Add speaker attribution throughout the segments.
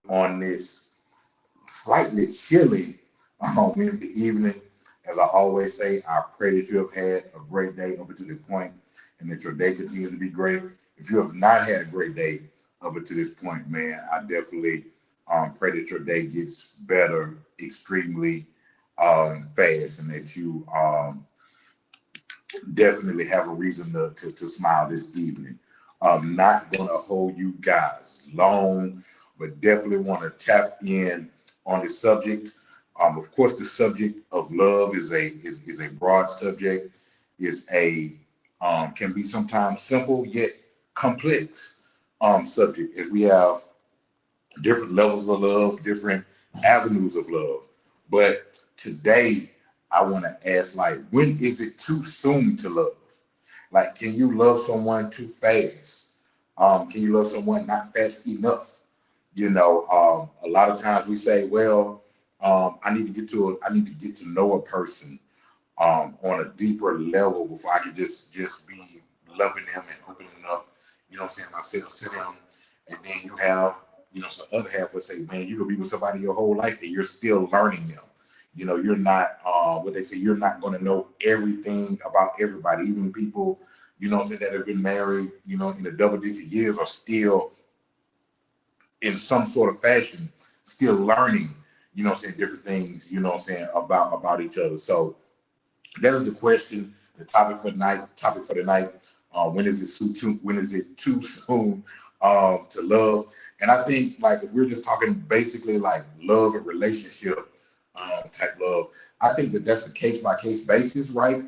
Speaker 1: On this slightly chilly Wednesday evening. As I always say, I pray that you have had a great day up until this point and that your day continues to be great. If you have not had a great day up until this point, man, I definitely pray that your day gets better extremely fast and that you definitely have a reason to smile this evening. I'm not going to hold you guys long, but definitely want to tap in on the subject. Of course, the subject of love is a broad subject. Is a can be sometimes simple yet complex subject. As we have different levels of love, different avenues of love. But today, I want to ask, like, when is it too soon to love? Like, can you love someone too fast? Can you love someone not fast enough? A lot of times we say, well, I need to get to know a person on a deeper level before I can just be loving them and opening up, myself to them. And then you have, some other half would say, man, you could be with somebody your whole life and you're still learning them. You're not what they say, you're not going to know everything about everybody. Even people, that have been married, in a double digit years are still in some sort of fashion, still learning, different things, about each other. So that is the question, the topic for the night. When is it when is it too soon to love? And I think like if we're just talking basically like love and relationship type love, I think that that's a case by case basis, right?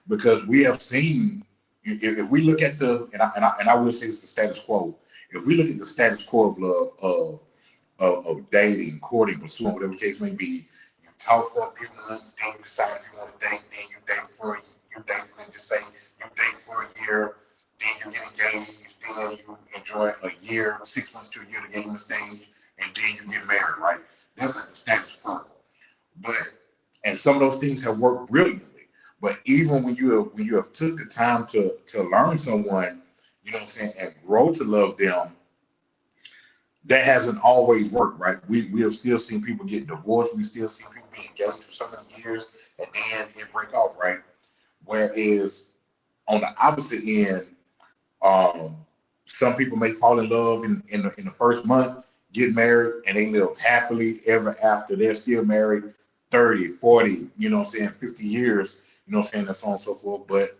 Speaker 1: Because we have seen if we look at the and I will say it's the status quo. If we look at the status quo of love of dating, courting, pursuing, whatever the case may be. You talk for a few months, then you decide if you want to date, then you date for you date, and just say you date for a year, then you get engaged, then you enjoy a year, 6 months to a year to get on the stage, and then you get married, right? That's like the status quo. But and some of those things have worked brilliantly. But even when you have took the time to learn someone, and grow to love them, that hasn't always worked, right? We have still seen people get divorced. We still see people be engaged for so many years and then it break off, right? Whereas on the opposite end, um, some people may fall in love in the first month, get married, and they live happily ever after. They're still married 30, 40, 50 years, and so on and so forth. But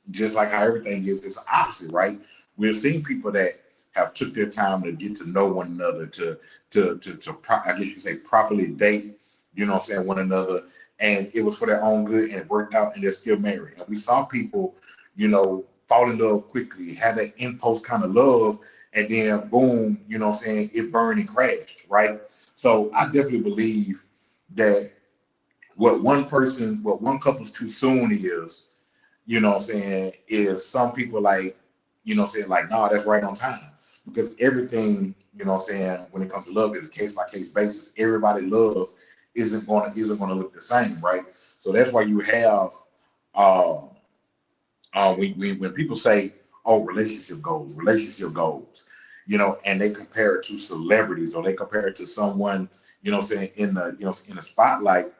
Speaker 1: just like how everything is, it's opposite, right? We've seen people that have took their time to get to know one another, I guess you could say properly date, one another, and it was for their own good and it worked out and they're still married. And we saw people, fall in love quickly, have that impulse kind of love, and then boom, it burned and crashed, right? So I definitely believe that what one couple's too soon is, is some people like, like, no, that's right on time. Because everything, when it comes to love is a case by case basis. Everybody love isn't gonna look the same, right? So that's why you have um when people say, oh, relationship goals, and they compare it to celebrities or they compare it to someone, in the spotlight,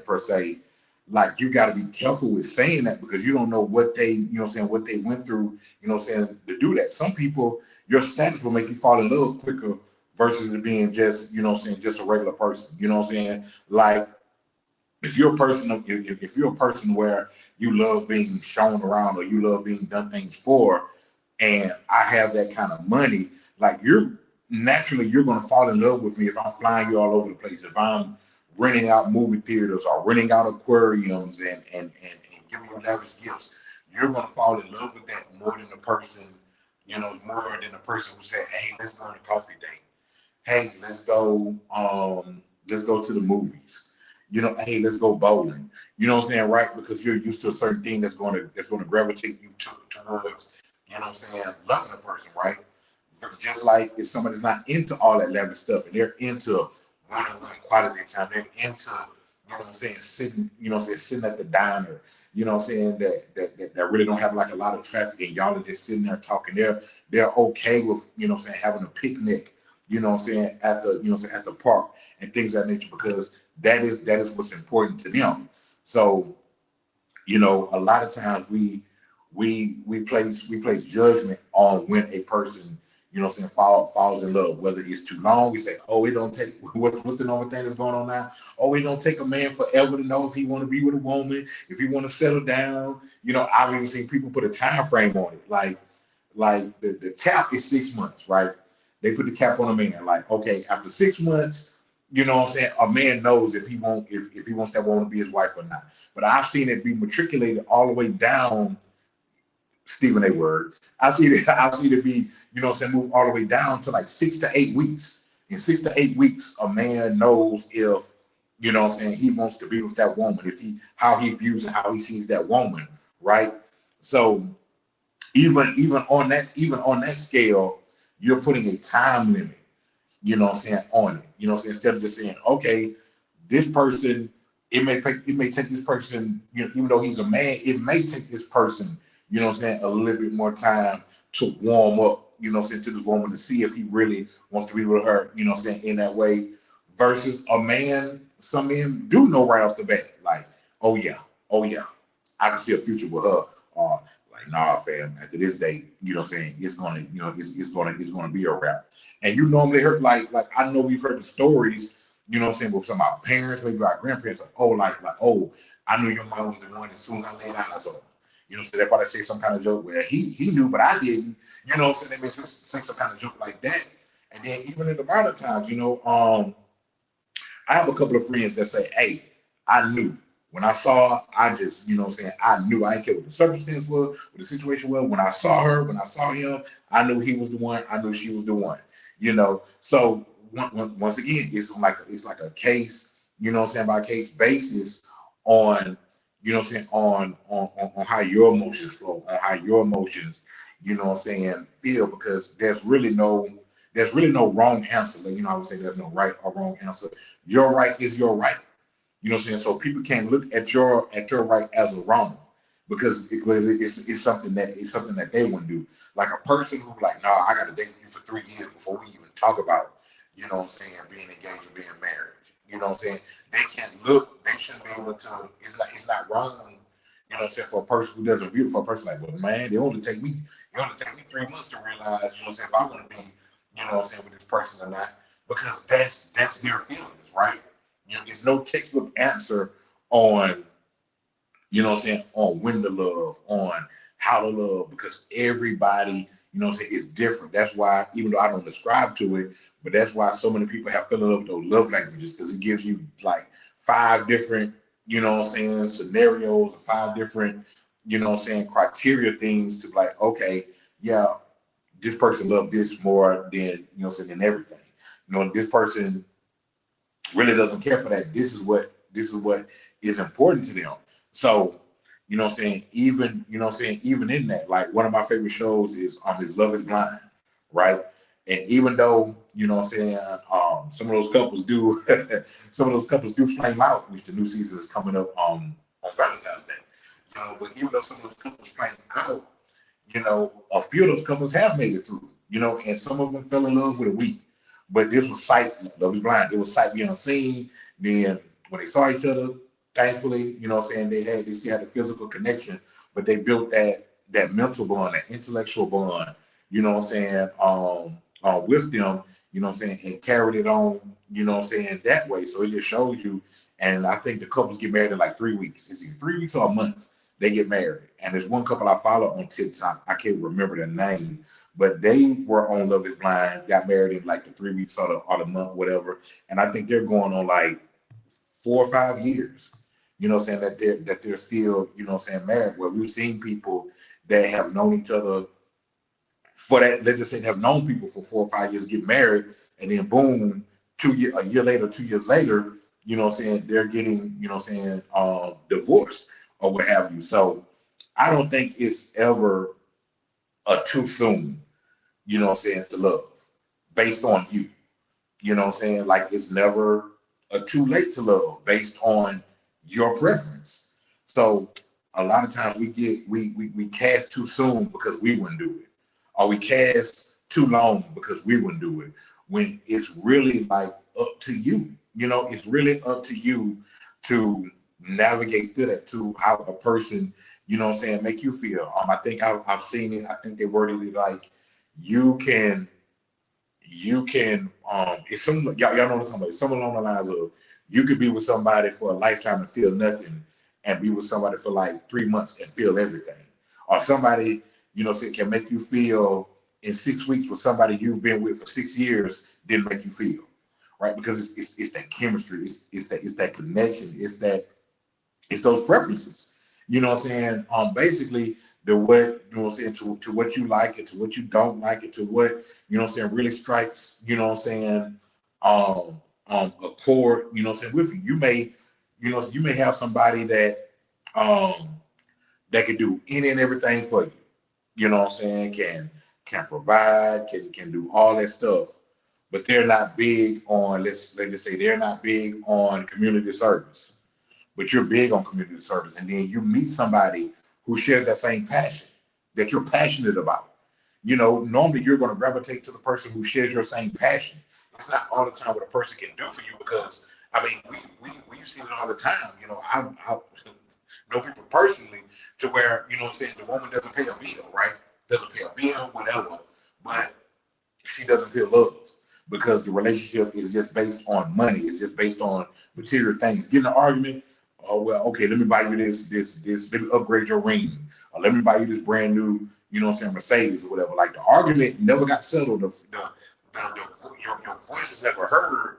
Speaker 1: per se, like you got to be careful with saying that because you don't know what they, what they went through, to do that. Some people, your status will make you fall in love quicker versus it being just, just a regular person, like if you're a person where you love being shown around or you love being done things for, and I have that kind of money, like you're gonna fall in love with me if I'm flying you all over the place, if I'm renting out movie theaters or renting out aquariums and giving you lavish gifts. You're gonna fall in love with that more than the person, more than the person who said, "Hey, let's go on a coffee date. Hey, let's go to the movies. Hey, let's go bowling." You know what I'm saying, right? Because you're used to a certain thing that's gonna gravitate you towards, loving a person, right? Just like if somebody's not into all that lavish stuff and they're into one-on-one quality time, they're into, sitting, sitting at the diner, that really don't have like a lot of traffic and y'all are just sitting there talking. They're okay with, having a picnic, at the, at the park and things of that nature, because that is what's important to them. So, a lot of times we place judgment on when a person, falls in love. Whether it's too long, we say, oh, it don't take, what's the normal thing that's going on now? Oh, it don't take a man forever to know if he want to be with a woman, if he want to settle down. I've even seen people put a time frame on it, like the cap is 6 months, right? They put the cap on a man, like, okay, after 6 months, a man knows if he wants that woman to be his wife or not. But I've seen it be matriculated all the way down, Stephen A. Word. I've seen it be, move all the way down to like 6 to 8 weeks. In 6 to 8 weeks, a man knows if, he wants to be with that woman, if how he views and how he sees that woman, right? So even on that scale, you're putting a time limit, on it. Instead of just saying, okay, this person, it may take this person, even though he's a man, it may take this person, a little bit more time to warm up, to this woman to see if he really wants to be with her, in that way. Versus a man, some men do know right off the bat, like, oh yeah, I can see a future with her. Or like, nah, fam, after this date, it's gonna, it's gonna be a wrap. And you normally heard, like I know we've heard the stories, with some of our parents, maybe our grandparents, like, oh, oh, I knew your mom was the one as soon as I laid eyes on her. So they probably say some kind of joke where he knew, but I didn't. So they may say some kind of joke like that. And then even in the modern times, I have a couple of friends that say, hey, I knew. When I saw her, I just, I knew. I didn't care what the circumstance was, what the situation was. When I saw her, when I saw him, I knew he was the one. I knew she was the one. So once again, it's like a case, by case basis on, on how your emotions flow, on how your emotions, feel, because there's really no wrong answer. Like, I would say there's no right or wrong answer. Your right is your right. So people can't look at your right as a wrong, because it's something that they want to do. Like a person who, like, no, I got to date you for 3 years before we even talk about, being engaged or being married. They can't look. They shouldn't be able to. It's not wrong. For a person who doesn't view it, for a person like, well, man, it only take me 3 months to realize, if I want to be, with this person or not, because that's their feelings, right? It's no textbook answer on, on when to love, on how to love, because everybody, is different. That's why, even though I don't ascribe to it, but that's why so many people have fell in love with those love languages, because it gives you like 5 different, scenarios, or 5 different, criteria things to be like, okay, yeah, this person loved this more than, than everything. This person really doesn't care for that. This is what is important to them. So, even in that, like one of my favorite shows is Love is Blind, right? And even though, some of those couples do some of those couples do flame out, which the new season is coming up on Valentine's Day. But even though some of those couples flame out, a few of those couples have made it through, and some of them fell in love with a week. But this was sight, Love is Blind. It was sight beyond seen. Then when they saw each other, thankfully, they still had the physical connection, but they built that mental bond, that intellectual bond, with them, and carried it on, that way. So it just shows you, and I think the couples get married in like 3 weeks. It's either 3 weeks or a month. they get married. And there's one couple I follow on TikTok. I can't remember their name, but they were on Love Is Blind, got married in like the 3 weeks or the month, whatever. And I think they're going on like 4 or 5 years. You know what I'm saying, that they're still, you know what I'm saying, married. Well, we've seen people that have known each other for that, let's just say have known people for 4 or 5 years, get married, and then boom, a year later, 2 years later, you know what I'm saying, they're getting, you know what I'm saying, divorced or what have you. So I don't think it's ever a too soon, you know what I'm saying, to love based on you. You know what I'm saying? Like it's never a too late to love based on your preference. So a lot of times we cast too soon because we wouldn't do it, or we cast too long because we wouldn't do it. When it's really like up to you, you know, it's really up to you to navigate through that, to how a person, you know what I'm saying, make you feel. I think I've seen it. I think they worded it like you can it's some y'all know somebody, something along the lines of you could be with somebody for a lifetime and feel nothing, and be with somebody for like 3 months and feel everything. Or somebody, you know, say can make you feel in 6 weeks with somebody you've been with for 6 years didn't make you feel. Right? Because it's that chemistry, it's that connection, it's those preferences. You know what I'm saying? Basically the what, you know what I'm saying, to what you like it, to what you don't like it, to what, you know what I'm saying, really strikes, you know what I'm saying, a chord, you know what I'm saying, with you. You may, you know, you may have somebody that um that can do any and everything for you. You know what I'm saying? Can provide, can do all that stuff, but they're not big on, let's just say they're not big on community service, but you're big on community service, and then you meet somebody who shares that same passion that you're passionate about. You know, normally you're going to gravitate to the person who shares your same passion. It's not all the time what a person can do for you, because I mean we've seen it all the time. You know, I know people personally to where, you know what I'm saying, the woman doesn't pay a bill, right? Doesn't pay a bill, whatever, but she doesn't feel loved because the relationship is just based on money. It's just based on material things. Get in an argument. Oh well, okay. Let me buy you this. Let me upgrade your ring, or let me buy you this brand new, you know what I'm saying, Mercedes or whatever. Like the argument never got settled. Your voice is never heard.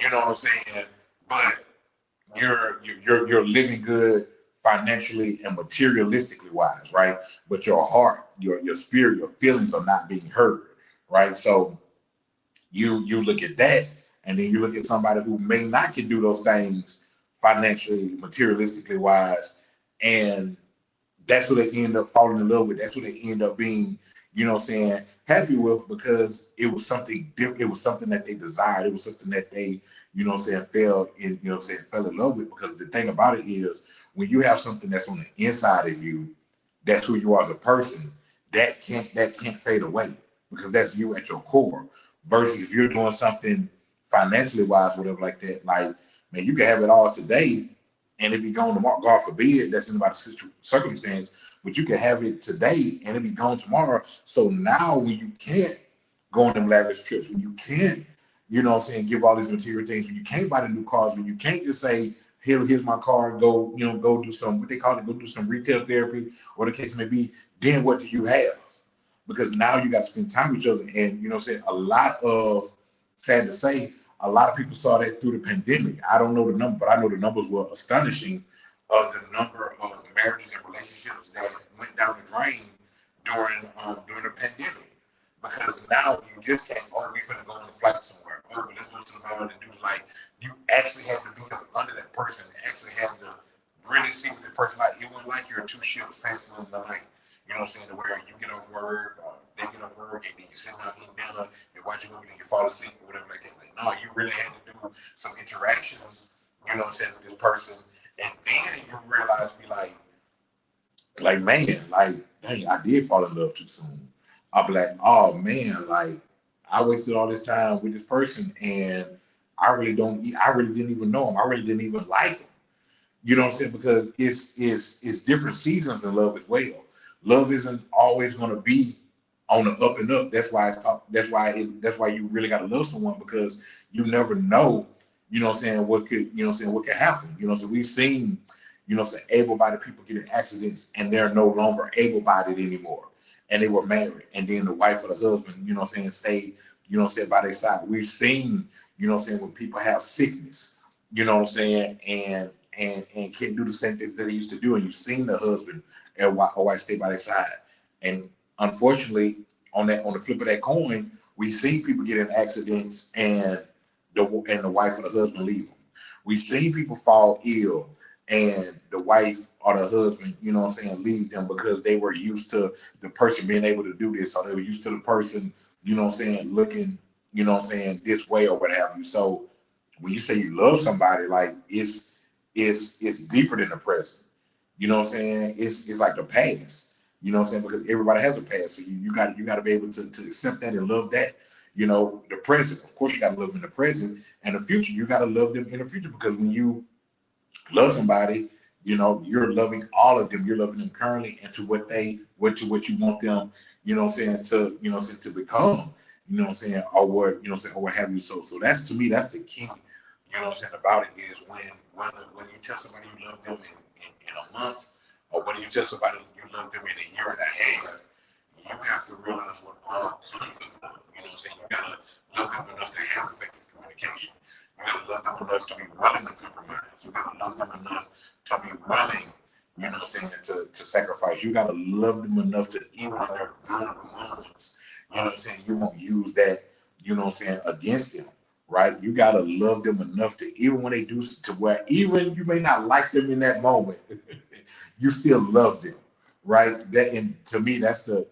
Speaker 1: You know what I'm saying? But you're living good financially and materialistically wise, right? But your heart, your spirit, your feelings are not being heard, right? So you look at that, and then you look at somebody who may not can do those things financially, materialistically wise, and that's what they end up falling in love with. That's what they end up being, you know what I'm saying, happy with, because it was something different. It was something that they desired. It was something that they, you know what I'm saying, fell in, you know what I'm saying, fell in love with. Because the thing about it is, when you have something that's on the inside of you, that's who you are as a person, that can't fade away, because that's you at your core. Versus if you're doing something financially wise, whatever like that, like, man, you can have it all today and it be gone tomorrow. God forbid that's anybody's circumstance, but you can have it today and it be gone tomorrow. So now when you can't go on them lavish trips, when you can't, you know what I'm saying, give all these material things, when you can't buy the new cars, when you can't just say, here's my car, and go, you know, go do some, what they call it, go do some retail therapy, or the case may be, then what do you have? Because now you got to spend time with each other. And, you know what I'm saying, a lot of, sad to say, a lot of people saw that through the pandemic. I don't know the number, but I know the numbers were astonishing of the number of marriages and relationships that went down the drain during the pandemic. Because now you just can't, oh, we finna go on a flight somewhere. Oh, let's go to the mall and do, like, you actually have to be up under that person. Actually have to really see what the person like. It wasn't like you're two ships passing in the night. You know what I'm saying? To where you get off work, they get off work, and then you sit down eating dinner, you're watching a movie, and you fall asleep or whatever like that. Like, no, you really had to do some interactions, you know what I'm saying, with this person. And then you realize, be like, man, like, dang, I did fall in love too soon. I'll be like, oh man, like, I wasted all this time with this person, and I really didn't even know him. I really didn't even like him. You know what I'm saying? Because it's different seasons in love as well. Love isn't always going to be on the up and up. That's why you really got to love someone, because you never know. You know what I'm saying? What could, you know what I'm saying, what could happen? You know what I'm saying? We've seen, able-bodied people get in accidents and they're no longer able-bodied anymore. And they were married. And then the wife or the husband, stayed, by their side. We've seen, when people have sickness, and can't do the same things that they used to do. And you've seen the husband or wife stay by their side. And unfortunately, on the flip of that coin, we see people get in accidents and the wife or the husband leave them. We've seen people fall ill and the wife or the husband, leave them because they were used to the person being able to do this, or they were used to the person, looking, this way or what have you. So when you say you love somebody, like it's deeper than the present. It's like the past. Because everybody has a past. So you got to be able to accept that and love that. The present. Of course, you got to love them in the present, and the future. You got to love them in the future, because when you love somebody, you're loving all of them. You're loving them currently and to what you want them, to become, or what have you. So that's, to me, that's the key, about it, is when you tell somebody you love them in a month, or when you tell somebody you love them in a year and a half, you have to realize what all conflict love. You gotta love them enough to have effective communication. You gotta love them enough to be willing to compromise. You gotta love them enough to be willing, to sacrifice. You gotta love them enough to, even in their vulnerable moments, you won't use that, against them, right? You gotta love them enough to, even when they do, to where even you may not like them in that moment, you still love them, right? That, and to me, that's the,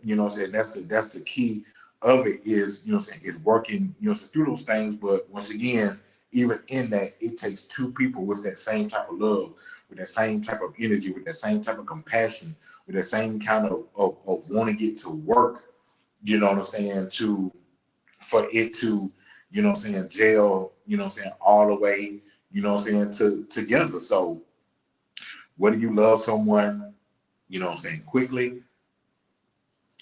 Speaker 1: that's the key of it, is, is working, through those things. But once again, even in that, it takes two people with that same type of love, with that same type of energy, with that same type of compassion, with that same kind of wanting it to work, to, for it to, gel, all the way, together. So whether you love someone, quickly,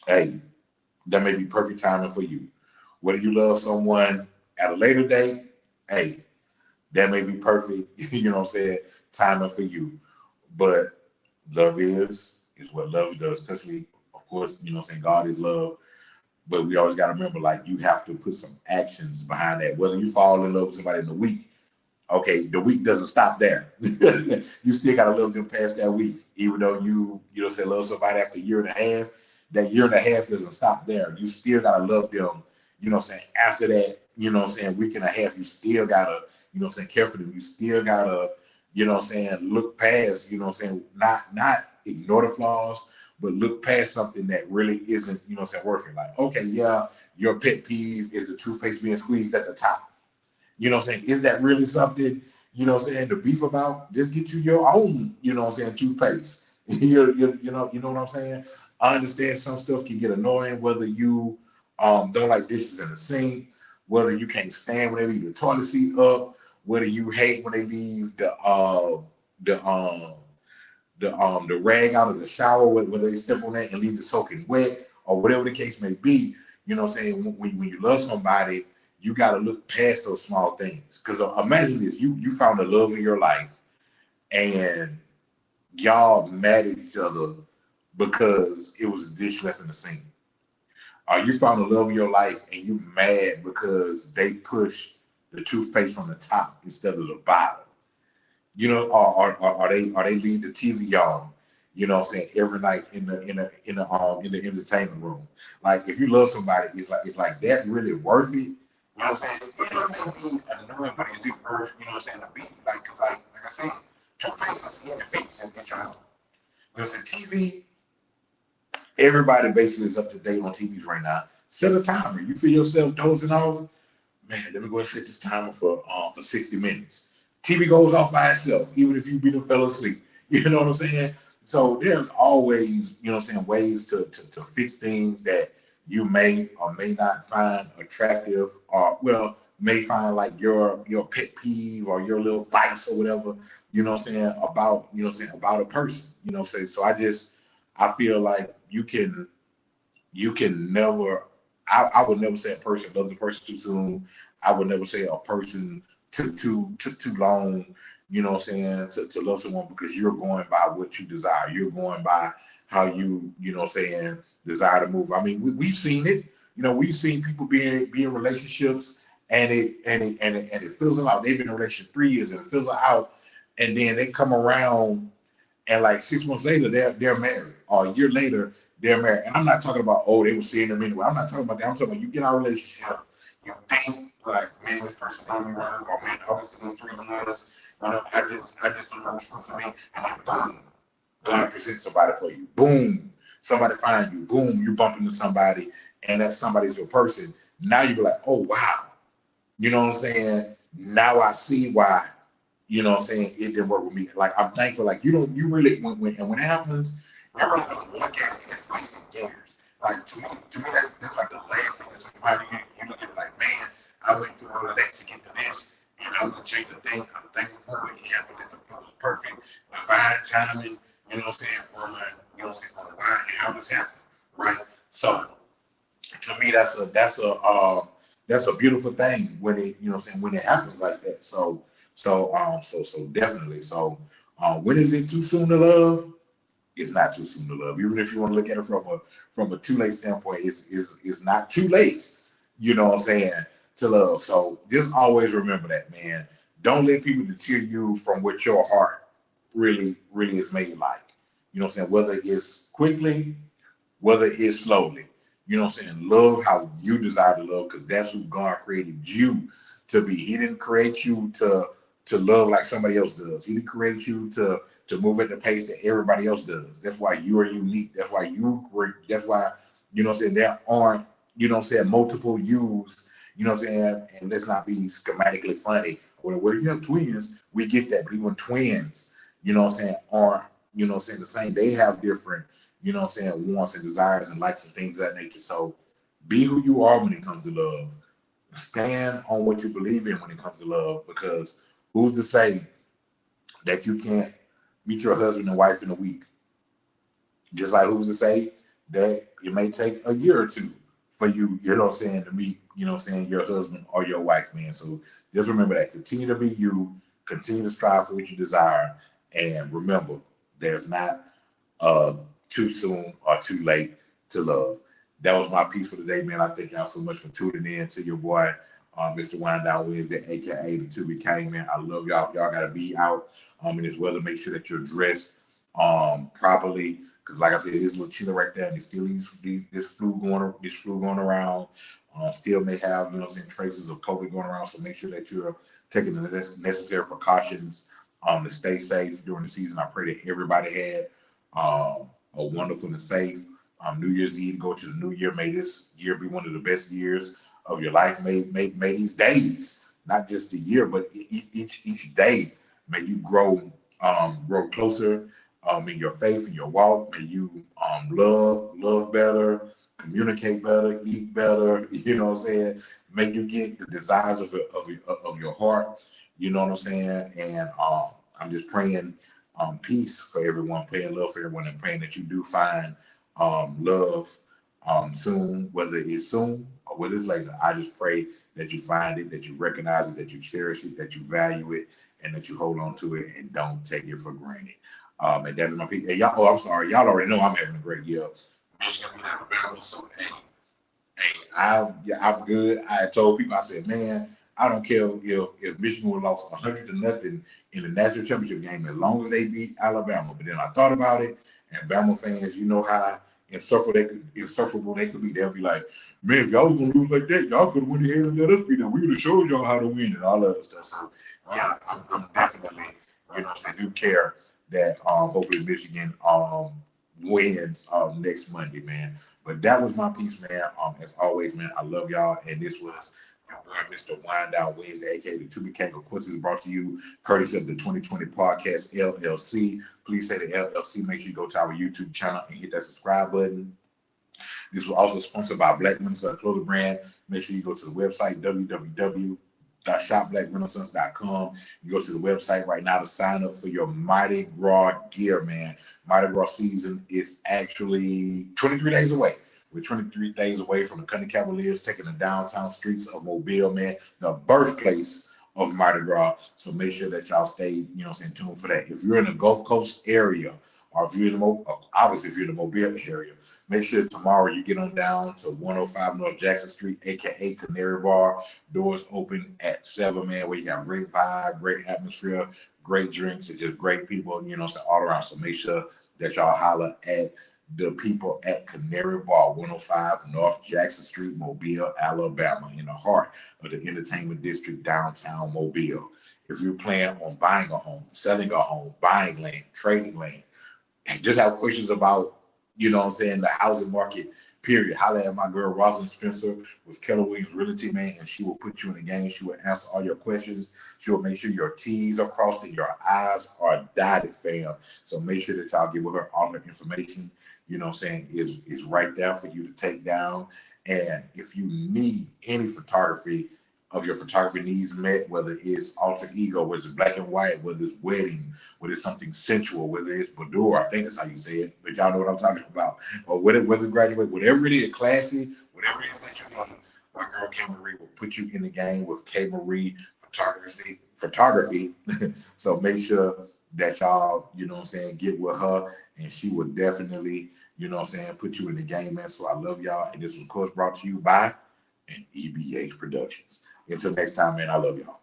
Speaker 1: hey, that may be perfect timing for you. Whether you love someone at a later date, hey, that may be perfect, timing for you. But love is what love does, especially, of course, God is love. But we always got to remember, like, you have to put some actions behind that. Whether you fall in love with somebody in a week, okay, the week doesn't stop there. You still got to love them past that week, even though you love somebody after a year and a half. That year and a half doesn't stop there. You still got to love them, after that, week and a half. You still got to, care for them. You still got to, look past, not ignore the flaws, but look past something that really isn't, working. Like, okay, yeah, your pet peeve is the toothpaste being squeezed at the top. Is that really something, to beef about? Just get you your own, toothpaste. You know what I'm saying? I understand some stuff can get annoying, whether you don't like dishes in the sink, whether you can't stand when they leave the toilet seat up, whether you hate when they leave the rag out of the shower, whether they step on that and leave it soaking wet, or whatever the case may be. When you love somebody, you got to look past those small things. Because imagine this: you found the love of your life, and y'all mad at each other because it was a dish left in the sink. Or you found the love of your life and you mad because they pushed the toothpaste from the top instead of the bottom. Or they leave the TV on, every night in the entertainment room. Like, if you love somebody, it's like that really worth it? Yeah, it may be annoying, but is it worth, the beef? Like, cause like I said, toothpaste is in the face and trying. Because the TV, everybody basically is up to date on TVs right now. Set a timer. You feel yourself dozing off, man, let me go and set this timer for 60 minutes. TV goes off by itself, even if you fell asleep. You know what I'm saying? So there's always, ways to fix things that you may or may not find attractive, or, well, may find like your pet peeve or your little vice or whatever, about a person. So I feel like you can never, I would never say a person loves a person too soon. I would never say a person took too long, you know what I'm saying, to love someone because you're going by what you desire. You're going by how you know what I'm saying, desire to move. I mean, we've seen it. You know, we've seen people be in relationships and it fizzles out. They've been in a relationship 3 years and it fizzles out, and then they come around and like 6 months later they're married, or a year later they're married. And I'm not talking about, oh, they were seeing them anyway. I'm not talking about that. I'm talking about you get out of a relationship, you think like, man, this person don't me wrong, or man, I was in these 3 years, you know, I just don't know what's true for me, and then boom, God presents somebody for you. Boom, somebody find you. Boom, you bump into somebody, and that somebody's your person. Now you be like, oh wow, you know what I'm saying? Now I see why, you know what I'm saying, it didn't work with me. Like I'm thankful, like you really when it happens, I really don't look at it as wasting years. Like to me that's like the last thing that's somebody you look at it like, man, I went through all of that to get to this, and I'm gonna change the thing. I'm thankful for it. It happened, it was perfect, divine timing, you know what I'm saying, on you know what I'm saying, on why and how this happened. Right. So to me that's a beautiful thing when it, you know what I'm saying, when it happens like that. So definitely. So when is it too soon to love? It's not too soon to love. Even if you want to look at it from a too late standpoint, it's not too late, you know what I'm saying, to love. So just always remember that, man. Don't let people deter you from what your heart really is made like. You know what I'm saying? Whether it's quickly, whether it's slowly. You know what I'm saying? Love how you desire to love, because that's who God created you to be. He didn't create you to love like somebody else does. He didn't create you to move at the pace that everybody else does. That's why you are unique. That's why you great. That's why, you know what I'm saying, there aren't, you know what I'm saying, multiple yous, you know what I'm saying, and let's not be schematically funny. Where you have twins, we get that. But even twins, you know what I'm saying, aren't, you know what I'm saying, the same. They have different, you know what I'm saying, wants and desires and likes and things of that nature. So be who you are when it comes to love. Stand on what you believe in when it comes to love, because who's to say that you can't meet your husband and wife in a week? Just like who's to say that it may take a year or two for you, you know what I'm saying, to meet, you know what I'm saying, your husband or your wife, man. So just remember that. Continue to be you, continue to strive for what you desire, and remember, there's not uh, too soon or too late to love. That was my piece for today, man. I thank y'all so much for tuning in to your boy, Mr. Wind Down Wednesday, aka the To Be King, man. I love y'all. If y'all gotta be out in this weather, make sure that you're dressed properly. Cause like I said, it is a little chilly right there, and there's still this flu going around. Still may have, you know what I'm saying, traces of COVID going around. So make sure that you're taking the necessary precautions to stay safe during the season. I pray that everybody had a wonderful and safe New Year's Eve. Go to the new year. May this year be one of the best years of your life. May these days, not just the year, but each day, may you grow closer in your faith, in your walk. May you love better, communicate better, eat better. You know what I'm saying? May you get the desires of your heart. You know what I'm saying? And I'm just praying peace for everyone, praying love for everyone, and praying that you do find love soon, whether it's soon or whether it's later. I just pray that you find it, that you recognize it, that you cherish it, that you value it, and that you hold on to it and don't take it for granted. And that is my piece. Hey, y'all, oh, I'm sorry. Y'all already know I'm having a great year. Michigan beat Alabama, so I'm good. I told people, I said, man, I don't care if Michigan would have lost 100-0 in the national championship game as long as they beat Alabama. But then I thought about it, and Bama fans, you know how insufferable they could be. They'll be like, man, if y'all was gonna lose like that, y'all could have went ahead and let us beat them. We would have showed y'all how to win and all that other stuff. So yeah, I'm definitely, you know what I'm saying, do care that hopefully Michigan wins next Monday, man. But that was my piece, man. As always, man, I love y'all. And this was your boy, Mr. Wind Down Wednesday, aka the To Be King. Of course, it's brought to you courtesy of the 2020 Podcast LLC. Please say the LLC. Make sure you go to our YouTube channel and hit that subscribe button. This was also sponsored by Black Renaissance Clothing Brand. Make sure you go to the website, www.shopblackrenaissance.com. You go to the website right now to sign up for your Mardi Gras gear, man. Mardi Gras season is actually 23 days away. We're 23 days away from the Country Cavaliers taking the downtown streets of Mobile, man, the birthplace of Mardi Gras. So make sure that y'all stay, tuned for that. If you're in the Gulf Coast area, or if you're in the obviously if you're in the Mobile area, make sure tomorrow you get on down to 105 North Jackson Street, aka Canary Bar. Doors open at 7, man, where you got great vibe, great atmosphere, great drinks, and just great people, all around. So make sure that y'all holler at the people at Canary Bar, 105 North Jackson Street, Mobile, Alabama, in the heart of the entertainment district, downtown Mobile. If you're planning on buying a home, selling a home, buying land, trading land, and just have questions about, the housing market, period, holler at my girl Rosalind Spencer with Keller Williams Realty, man, and she will put you in the game. She will answer all your questions. She will make sure your T's are crossed and your I's are dotted, fam. So make sure that y'all give her all the information, is right there for you to take down. And if you need any photography, of your photography needs met, whether it's alter ego, whether it's black and white, whether it's wedding, whether it's something sensual, whether it's boudoir, I think that's how you say it, but y'all know what I'm talking about, or whether graduate, whatever it is, classy, whatever it is that you need, my girl K Marie will put you in the game with K Marie photography. So make sure that y'all, get with her, and she will definitely, put you in the game, man. So I love y'all, and this was, of course, brought to you by an EBH Productions. Until next time, man, I love y'all.